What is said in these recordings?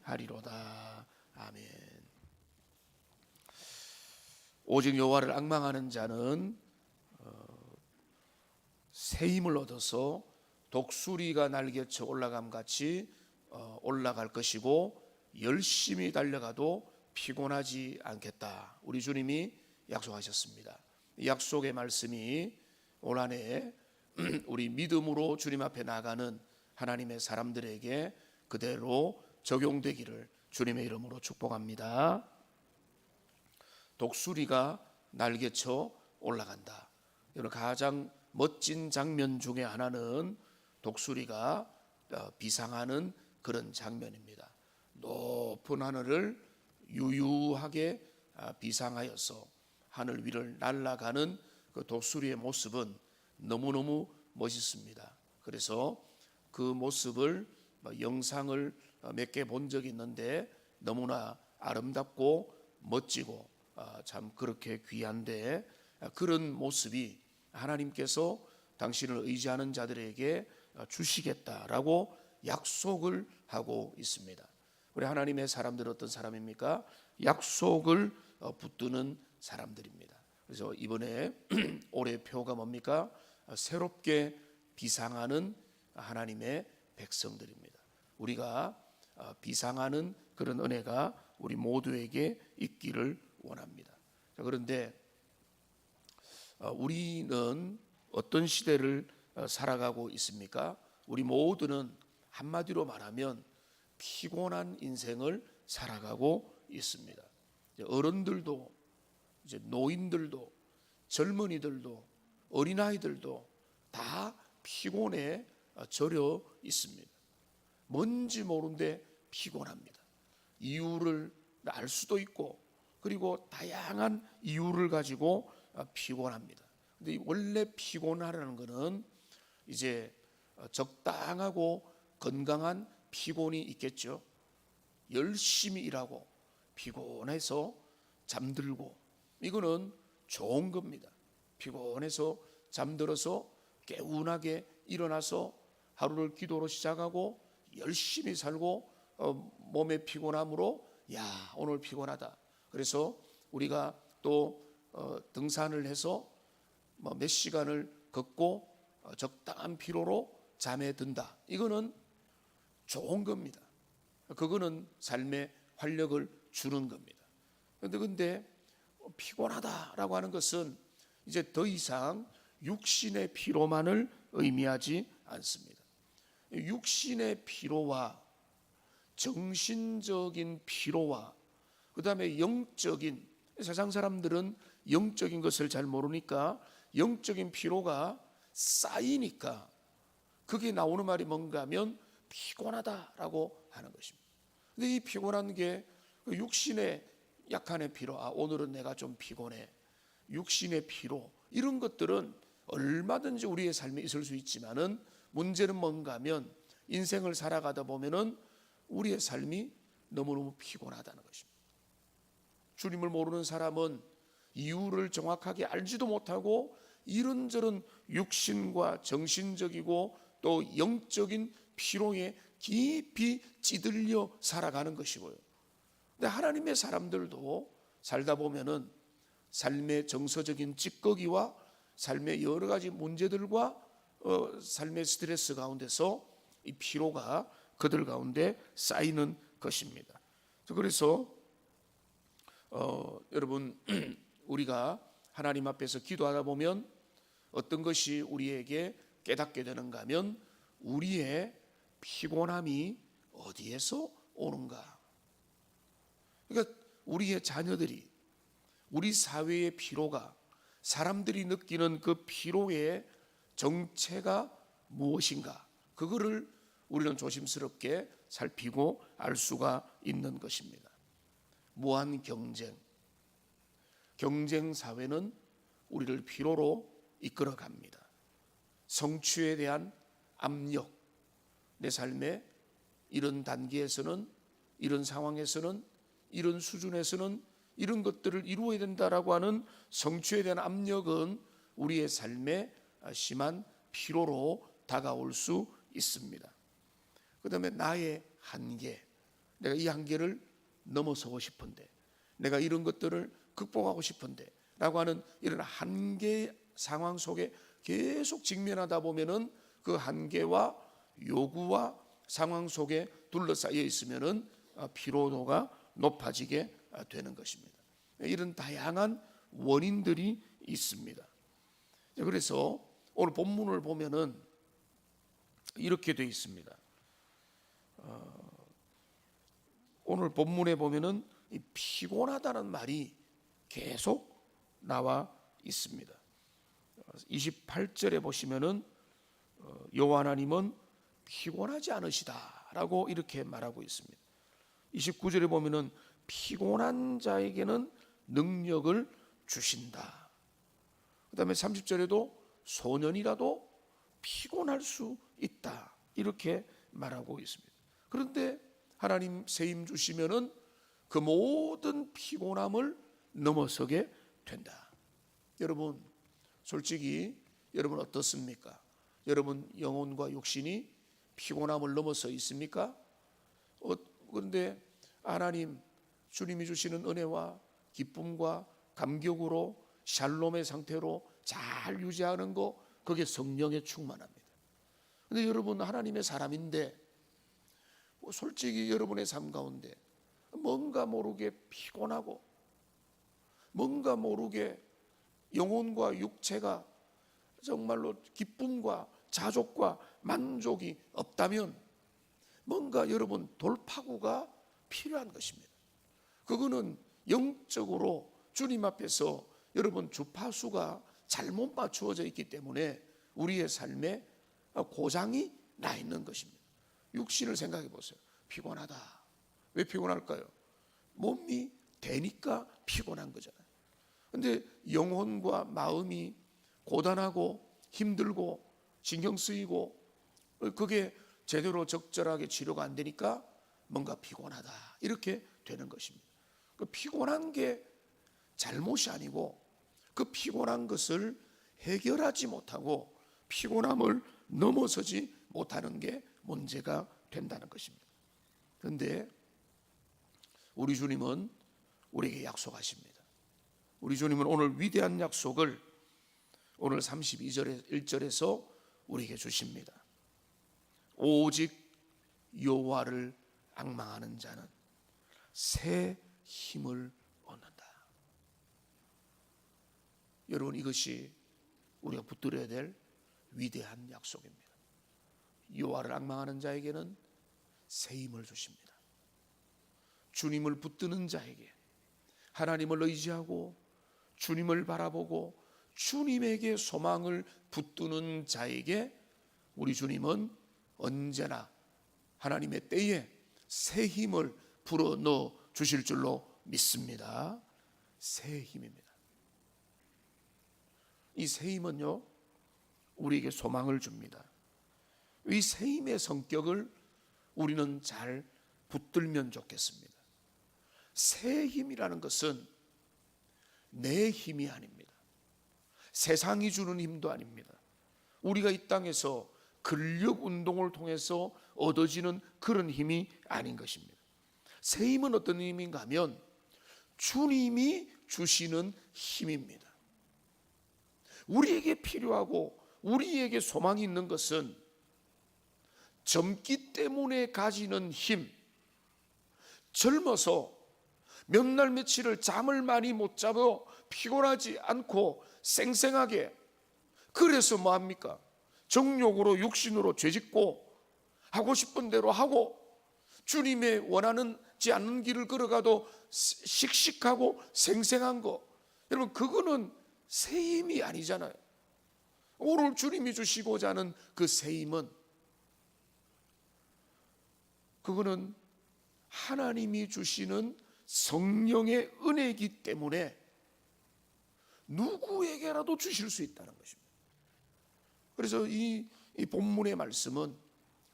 하리로다. 아멘. 오직 여호와를 앙망하는 자는 새 힘을 얻어서 독수리가 날개쳐 올라감 같이 올라갈 것이고 열심히 달려가도 피곤하지 않겠다. 우리 주님이 약속하셨습니다. 이 약속의 말씀이 올 한 해 우리 믿음으로 주님 앞에 나가는 하나님의 사람들에게 그대로 적용되기를 주님의 이름으로 축복합니다. 독수리가 날개쳐 올라간다. 가장 멋진 장면 중에 하나는 독수리가 비상하는 그런 장면입니다. 높은 하늘을 유유하게 비상하여서 하늘 위를 날아가는 그 독수리의 모습은 너무너무 멋있습니다. 그래서 그 모습을 영상을 몇 개 본 적이 있는데 너무나 아름답고 멋지고 참 그렇게 귀한데, 그런 모습이 하나님께서 당신을 의지하는 자들에게 주시겠다라고 약속을 하고 있습니다. 우리 하나님의 사람들은 어떤 사람입니까? 약속을 붙드는 사람들입니다. 그래서 이번에 올해 표가 뭡니까? 새롭게 비상하는 하나님의 백성들입니다. 우리가 비상하는 그런 은혜가 우리 모두에게 있기를 원합니다. 그런데 우리는 어떤 시대를 살아가고 있습니까? 우리 모두는 한마디로 말하면 피곤한 인생을 살아가고 있습니다. 어른들도 이제 노인들도 젊은이들도 어린아이들도 다 피곤에 절여 있습니다. 뭔지 모르는데 피곤합니다. 이유를 알 수도 있고 그리고 다양한 이유를 가지고 피곤합니다. 근데 원래 피곤하라는 것은 이제 적당하고 건강한 피곤이 있겠죠. 열심히 일하고 피곤해서 잠들고, 이거는 좋은 겁니다. 피곤해서 잠들어서 개운하게 일어나서 하루를 기도로 시작하고 열심히 살고 몸의 피곤함으로 야 오늘 피곤하다. 그래서 우리가 또 등산을 해서 몇 시간을 걷고 적당한 피로로 잠에 든다. 이거는 좋은 겁니다. 그거는 삶에 활력을 주는 겁니다. 그런데 피곤하다라고 하는 것은 이제 더 이상 육신의 피로만을 의미하지 않습니다. 육신의 피로와 정신적인 피로와 그 다음에 영적인, 세상 사람들은 영적인 것을 잘 모르니까 영적인 피로가 쌓이니까 그게 나오는 말이 뭔가 하면 피곤하다라고 하는 것입니다. 근데 이 피곤한 게 육신의 약한의 피로, 오늘은 내가 좀 피곤해, 육신의 피로, 이런 것들은 얼마든지 우리의 삶에 있을 수 있지만은 문제는 뭔가 하면 인생을 살아가다 보면은 우리의 삶이 너무너무 피곤하다는 것입니다. 주님을 모르는 사람은 이유를 정확하게 알지도 못하고 이런저런 육신과 정신적이고 또 영적인 피로에 깊이 찌들려 살아가는 것이고요. 근데 하나님의 사람들도 살다 보면은 삶의 정서적인 찌꺼기와 삶의 여러 가지 문제들과 삶의 스트레스 가운데서 이 피로가 그들 가운데 쌓이는 것입니다. 그래서 여러분 우리가 하나님 앞에서 기도하다 보면 어떤 것이 우리에게 깨닫게 되는가 하면 우리의 피곤함이 어디에서 오는가. 그러니까 우리의 자녀들이, 우리 사회의 피로가, 사람들이 느끼는 그 피로의 정체가 무엇인가, 그거를 우리는 조심스럽게 살피고 알 수가 있는 것입니다. 무한 경쟁 사회는 우리를 피로로 이끌어 갑니다. 성취에 대한 압력, 내 삶의 이런 단계에서는, 이런 상황에서는, 이런 수준에서는 이런 것들을 이루어야 된다라고 하는 성취에 대한 압력은 우리의 삶에 심한 피로로 다가올 수 있습니다. 그 다음에 나의 한계, 내가 이 한계를 넘어서고 싶은데, 내가 이런 것들을 극복하고 싶은데 라고 하는 이런 한계 상황 속에 계속 직면하다 보면은 그 한계와 요구와 상황 속에 둘러싸여 있으면은 피로도가 높아지게 되는 것입니다. 이런 다양한 원인들이 있습니다. 그래서 오늘 본문을 보면은 이렇게 되어 있습니다. 오늘 본문에 보면은 이 피곤하다는 말이 계속 나와 있습니다. 28절에 보시면은 여호와 하나님은 피곤하지 않으시다라고 이렇게 말하고 있습니다. 29절에 보면은 피곤한 자에게는 능력을 주신다. 그다음에 30절에도 소년이라도 피곤할 수 있다 이렇게 말하고 있습니다. 그런데 하나님 새 힘 주시면은 그 모든 피곤함을 넘어서게 된다. 여러분 솔직히 여러분 어떻습니까? 여러분 영혼과 육신이 피곤함을 넘어서 있습니까? 그런데 하나님 주님이 주시는 은혜와 기쁨과 감격으로 샬롬의 상태로 잘 유지하는 거, 그게 성령의 충만합니다. 그런데 여러분 하나님의 사람인데 솔직히 여러분의 삶 가운데 뭔가 모르게 피곤하고 뭔가 모르게 영혼과 육체가 정말로 기쁨과 자족과 만족이 없다면 뭔가 여러분 돌파구가 필요한 것입니다. 그거는 영적으로 주님 앞에서 여러분 주파수가 잘못 맞추어져 있기 때문에 우리의 삶에 고장이 나 있는 것입니다. 육신을 생각해 보세요. 피곤하다. 왜 피곤할까요? 몸이 되니까 피곤한 거잖아요. 근데 영혼과 마음이 고단하고 힘들고 신경 쓰이고 그게 제대로 적절하게 치료가 안 되니까 뭔가 피곤하다 이렇게 되는 것입니다. 그 피곤한 게 잘못이 아니고 그 피곤한 것을 해결하지 못하고 피곤함을 넘어서지 못하는 게 문제가 된다는 것입니다. 그런데 우리 주님은 우리에게 약속하십니다. 우리 주님은 오늘 위대한 약속을 오늘 32절에 1절에서 우리에게 주십니다. 오직 여호와를 앙망하는 자는 새 힘을 얻는다. 여러분 이것이 우리가 붙들어야 될 위대한 약속입니다. 여호와를 앙망하는 자에게는 새 힘을 주십니다. 주님을 붙드는 자에게, 하나님을 의지하고 주님을 바라보고 주님에게 소망을 붙드는 자에게 우리 주님은 언제나 하나님의 때에 새 힘을 불어넣어 주실 줄로 믿습니다. 새 힘입니다. 이 새 힘은요 우리에게 소망을 줍니다. 이 새 힘의 성격을 우리는 잘 붙들면 좋겠습니다. 새 힘이라는 것은 내 힘이 아닙니다. 세상이 주는 힘도 아닙니다. 우리가 이 땅에서 근력 운동을 통해서 얻어지는 그런 힘이 아닌 것입니다. 새 힘은 어떤 힘인가 하면 주님이 주시는 힘입니다. 우리에게 필요하고 우리에게 소망이 있는 것은 젊기 때문에 가지는 힘, 젊어서 몇 날 며칠을 잠을 많이 못 자고 피곤하지 않고 쌩쌩하게, 그래서 뭐합니까? 정욕으로 육신으로 죄짓고 하고 싶은 대로 하고 주님의 원하지 않는 길을 걸어가도 씩씩하고 생생한 거, 여러분 그거는 새 힘이 아니잖아요. 오늘 주님이 주시고자 하는 그 새 힘은 그거는 하나님이 주시는 성령의 은혜이기 때문에 누구에게라도 주실 수 있다는 것입니다. 그래서 이 본문의 말씀은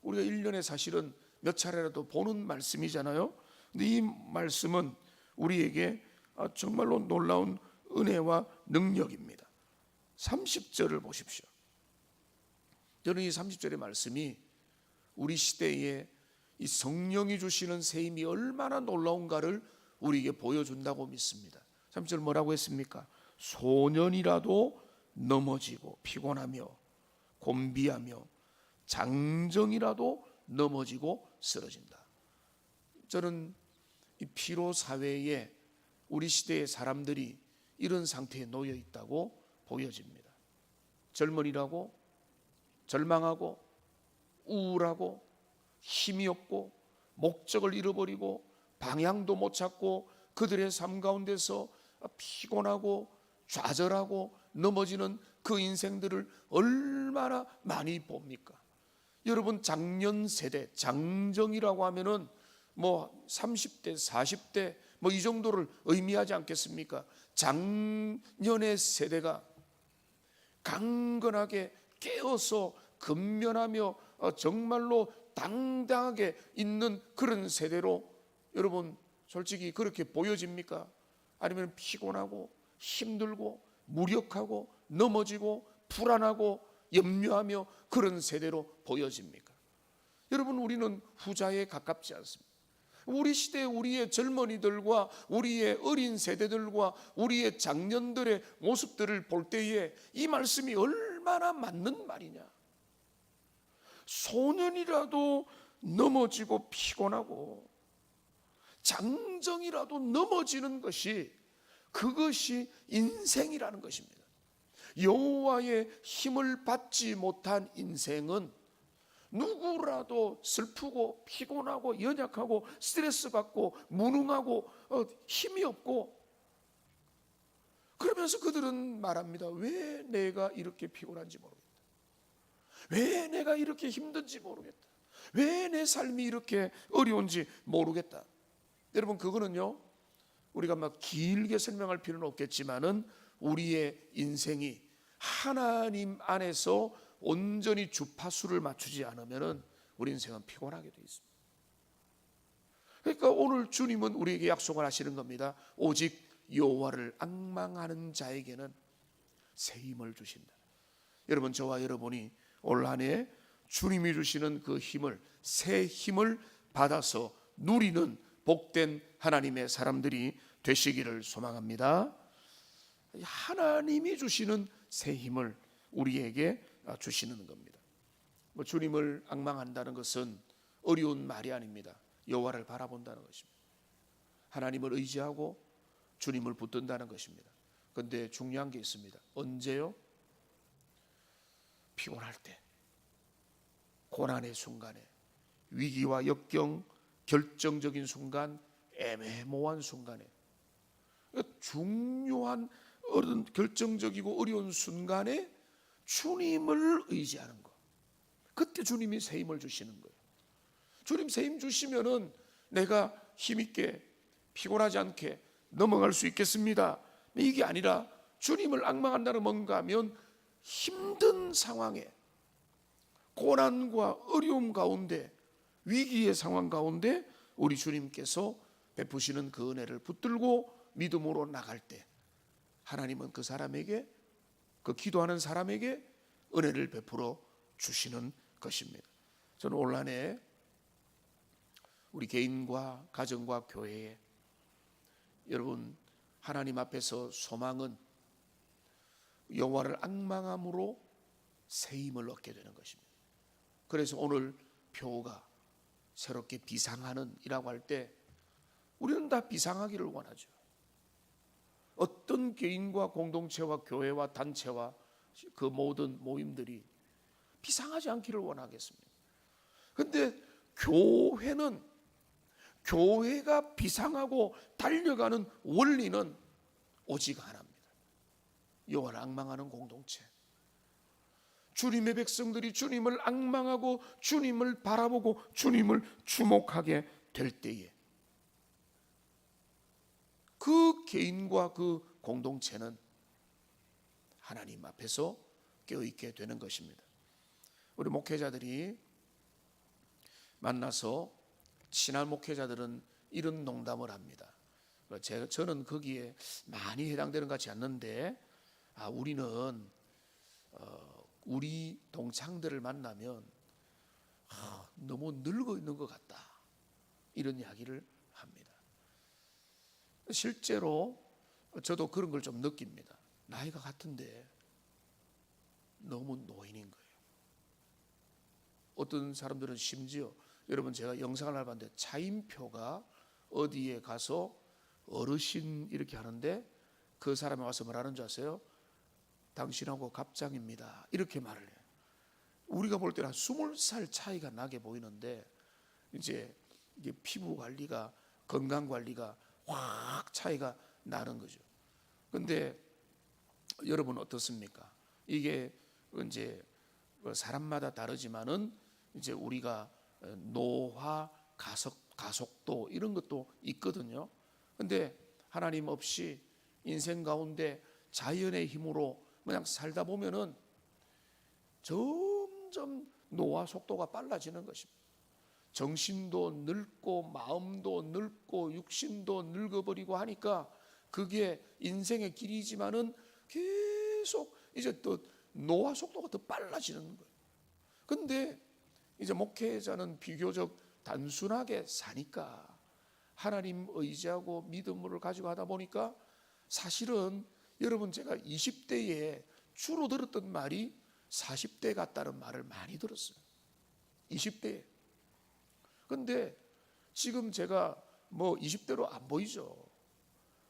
우리가 1년에 사실은 몇 차례라도 보는 말씀이잖아요. 근데 이 말씀은 우리에게 정말로 놀라운 은혜와 능력입니다. 30절을 보십시오. 저는 이 30절의 말씀이 우리 시대에 이 성령이 주시는 새 힘이 얼마나 놀라운가를 우리에게 보여준다고 믿습니다. 3절 뭐라고 했습니까? 소년이라도 넘어지고 피곤하며 곤비하며 장정이라도 넘어지고 쓰러진다. 저는 이 피로 사회에 우리 시대의 사람들이 이런 상태에 놓여 있다고 보여집니다. 젊은이라고 절망하고 우울하고 힘이 없고 목적을 잃어버리고 방향도 못 찾고 그들의 삶 가운데서 피곤하고 좌절하고 넘어지는 그 인생들을 얼마나 많이 봅니까? 여러분, 장년 세대, 장정이라고 하면은 뭐 30대, 40대 뭐 이 정도를 의미하지 않겠습니까? 장년의 세대가 강건하게 깨어서 근면하며 정말로 당당하게 있는 그런 세대로 여러분 솔직히 그렇게 보여집니까? 아니면 피곤하고 힘들고 무력하고 넘어지고 불안하고 염려하며 그런 세대로 보여집니까? 여러분, 우리는 후자에 가깝지 않습니다. 우리 시대 우리의 젊은이들과 우리의 어린 세대들과 우리의 장년들의 모습들을 볼 때에 이 말씀이 얼마나 맞는 말이냐. 소년이라도 넘어지고 피곤하고 장정이라도 넘어지는 것이 그것이 인생이라는 것입니다. 여호와의 힘을 받지 못한 인생은 누구라도 슬프고 피곤하고 연약하고 스트레스 받고 무능하고 힘이 없고 그러면서 그들은 말합니다. 왜 내가 이렇게 피곤한지 모르겠다. 왜 내가 이렇게 힘든지 모르겠다. 왜 내 삶이 이렇게 어려운지 모르겠다. 여러분, 그거는요 우리가 막 길게 설명할 필요는 없겠지만은 우리의 인생이 하나님 안에서 온전히 주파수를 맞추지 않으면은 우리 인생은 피곤하게 되어 있습니다. 그러니까 오늘 주님은 우리에게 약속을 하시는 겁니다. 오직 여호와를 앙망하는 자에게는 새 힘을 주신다. 여러분, 저와 여러분이 올 한 해 주님이 주시는 그 힘을, 새 힘을 받아서 누리는 복된 하나님의 사람들이 되시기를 소망합니다. 하나님이 주시는 새 힘을 우리에게 주시는 겁니다. 주님을 앙망한다는 것은 어려운 말이 아닙니다. 여호와를 바라본다는 것입니다. 하나님을 의지하고 주님을 붙든다는 것입니다. 그런데 중요한 게 있습니다. 언제요? 피곤할 때, 고난의 순간에, 위기와 역경, 결정적인 순간, 애매모호한 순간에, 중요한 결정적이고 어려운 순간에 주님을 의지하는 것. 그때 주님이 새 힘을 주시는 거예요. 주님 새 힘 주시면은 내가 힘있게 피곤하지 않게 넘어갈 수 있겠습니다. 이게 아니라 주님을 앙망한다는 뭔가 하면 힘든 상황에, 고난과 어려움 가운데, 위기의 상황 가운데 우리 주님께서 베푸시는 그 은혜를 붙들고 믿음으로 나갈 때 하나님은 그 사람에게, 그 기도하는 사람에게 은혜를 베풀어 주시는 것입니다. 저는 올 한 해 우리 개인과 가정과 교회에 여러분 하나님 앞에서 소망은 여호와를 앙망함으로 새 힘을 얻게 되는 것입니다. 그래서 오늘 표가 새롭게 비상하는 이라고 할 때 우리는 다 비상하기를 원하죠. 어떤 개인과 공동체와 교회와 단체와 그 모든 모임들이 비상하지 않기를 원하겠습니다. 그런데 교회가 비상하고 달려가는 원리는 오직 하나입니다. 여호와를 앙망하는 공동체, 주님의 백성들이 주님을 앙망하고 주님을 바라보고 주님을 주목하게 될 때에 그 개인과 그 공동체는 하나님 앞에서 깨어있게 되는 것입니다. 우리 목회자들이 만나서 친한 목회자들은 이런 농담을 합니다. 저는 거기에 많이 해당되는 것 같지 않는데 우리는 우리 동창들을 만나면 너무 늙어 있는 것 같다. 이런 이야기를 합니다. 실제로 저도 그런 걸 좀 느낍니다. 나이가 같은데 너무 노인인 거예요. 어떤 사람들은 심지어, 여러분 제가 영상을 봤는데 차임표가 어디에 가서 어르신 이렇게 하는데 그 사람이 와서 뭐라는 줄 아세요? 당신하고 갑장입니다, 이렇게 말을 해요. 우리가 볼 때는 한 20살 차이가 나게 보이는데 이제 이게 피부 관리가, 건강 관리가 확 차이가 나는 거죠. 근데 여러분 어떻습니까? 이게 이제 사람마다 다르지만은 이제 우리가 노화 가속도 이런 것도 있거든요. 근데 하나님 없이 인생 가운데 자연의 힘으로 그냥 살다 보면은 점점 노화 속도가 빨라지는 것입니다. 정신도 늙고 마음도 늙고 육신도 늙어버리고 하니까 그게 인생의 길이지만은 계속 이제 또 노화 속도가 더 빨라지는 거예요. 근데 이제 목회자는 비교적 단순하게 사니까 하나님 의지하고 믿음을 가지고 하다 보니까 사실은 여러분 제가 20대에 주로 들었던 말이 40대 같다는 말을 많이 들었어요. 20대에. 근데 지금 제가 뭐 20대로 안 보이죠.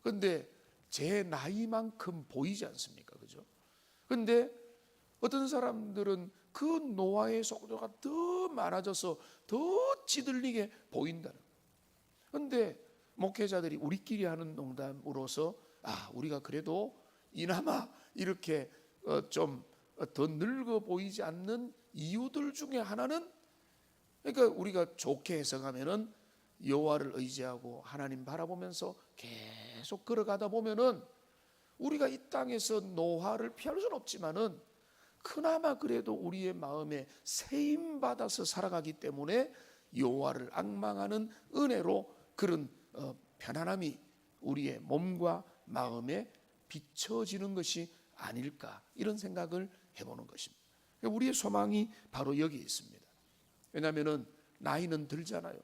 근데 제 나이만큼 보이지 않습니까? 그죠? 근데 어떤 사람들은 그 노화의 속도가 더 많아져서 더 찌들리게 보인다는 거예요. 근데 목회자들이 우리끼리 하는 농담으로서 우리가 그래도 이나마 이렇게 좀 더 늙어 보이지 않는 이유들 중에 하나는, 그러니까 우리가 좋게 해석하면은 여호와를 의지하고 하나님 바라보면서 계속 걸어가다 보면은 우리가 이 땅에서 노화를 피할 수는 없지만은 그나마 그래도 우리의 마음에 세임 받아서 살아가기 때문에 여호와를 앙망하는 은혜로 그런 편안함이 우리의 몸과 마음에 비춰지는 것이 아닐까, 이런 생각을 해보는 것입니다. 우리의 소망이 바로 여기에 있습니다. 왜냐하면 나이는 들잖아요.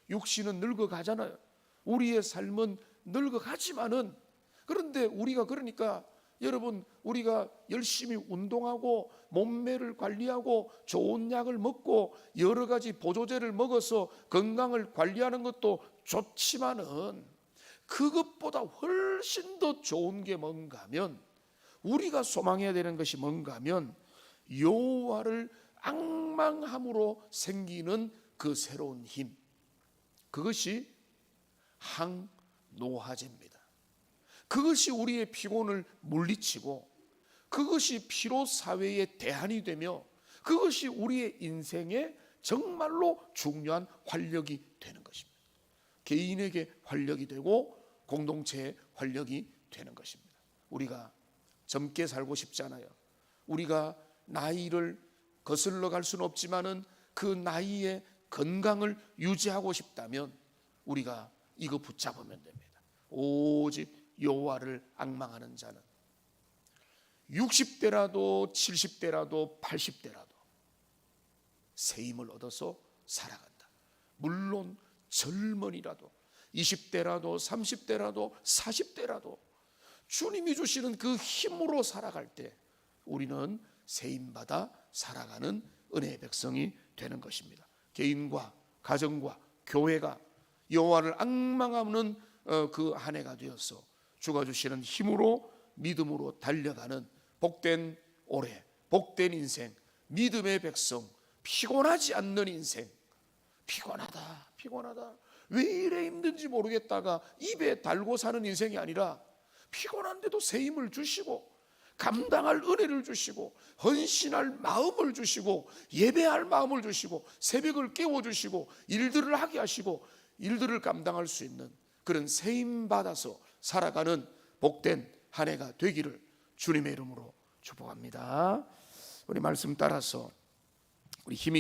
육신은 늙어가잖아요. 우리의 삶은 늙어가지만은, 그런데 우리가 그러니까 여러분, 우리가 열심히 운동하고 몸매를 관리하고 좋은 약을 먹고 여러 가지 보조제를 먹어서 건강을 관리하는 것도 좋지만은 그것보다 훨씬 더 좋은 게 뭔가 하면, 우리가 소망해야 되는 것이 뭔가 하면 여호와를 앙망함으로 생기는 그 새로운 힘, 그것이 항노화제입니다. 그것이 우리의 피곤을 물리치고 그것이 피로 사회의 대안이 되며 그것이 우리의 인생에 정말로 중요한 활력이 되는 것입니다. 개인에게 활력이 되고 공동체의 활력이 되는 것입니다. 우리가 젊게 살고 싶잖아요. 우리가 나이를 거슬러 갈 수는 없지만은 그 나이의 건강을 유지하고 싶다면 우리가 이거 붙잡으면 됩니다. 오직 여호와를 앙망하는 자는 60대라도 70대라도 80대라도 새 힘을 얻어서 살아간다. 물론 젊은이라도 20대라도 30대라도 40대라도 주님이 주시는 그 힘으로 살아갈 때 우리는 새 힘 받아 살아가는 은혜의 백성이 되는 것입니다. 개인과 가정과 교회가 여호와를 앙망하는 그 한 해가 되어서 주가 주시는 힘으로 믿음으로 달려가는 복된 올해, 복된 인생, 믿음의 백성, 피곤하지 않는 인생. 피곤하다 왜 이래 힘든지 모르겠다가 입에 달고 사는 인생이 아니라 피곤한데도 새 힘을 주시고 감당할 은혜를 주시고 헌신할 마음을 주시고 예배할 마음을 주시고 새벽을 깨워주시고 일들을 하게 하시고 일들을 감당할 수 있는 그런 새 힘 받아서 살아가는 복된 한 해가 되기를 주님의 이름으로 축복합니다. 우리 말씀 따라서 우리 힘이